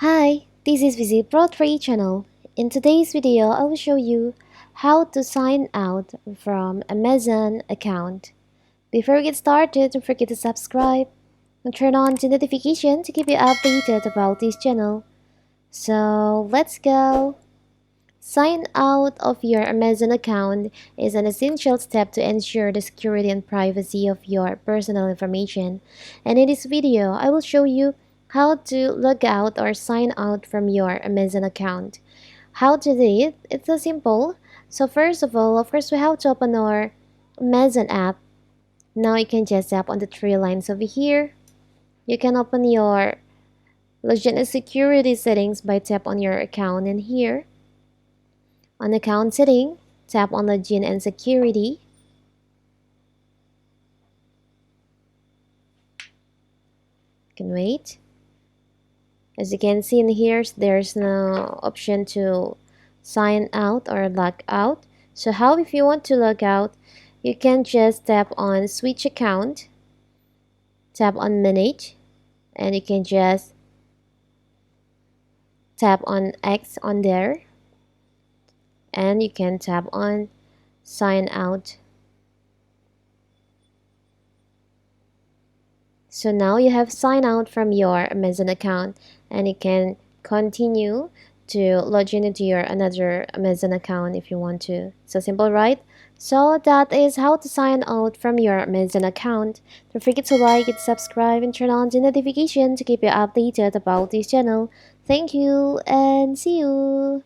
Hi, this is Visit Pro 3 channel. In today's video, I will show you how to sign out from Amazon account. Before we get started, don't forget to subscribe and turn on the notification to keep you updated about this channel. So let's go! Sign out of your Amazon account is an essential step to ensure the security and privacy of your personal information. And in this video, I will show you how to log out or sign out from your Amazon account. How to do it? It's so simple. So first of all, of course, we have to open our Amazon app. Now you can just tap on the three lines over here. You can open your login and security settings by tap on your account in here. On account setting, tap on login and security. You can wait. As you can see in here, there's no option to sign out or log out. So how if you want to log out, you can just tap on switch account, tap on manage, and you can just tap on X on there, and you can tap on sign out. So now you have signed out from your Amazon account and you can continue to log in into your another Amazon account if you want to. So simple, right? So that is how to sign out from your Amazon account. Don't forget to like and subscribe and turn on the notification to keep you updated about this channel. Thank you and see you.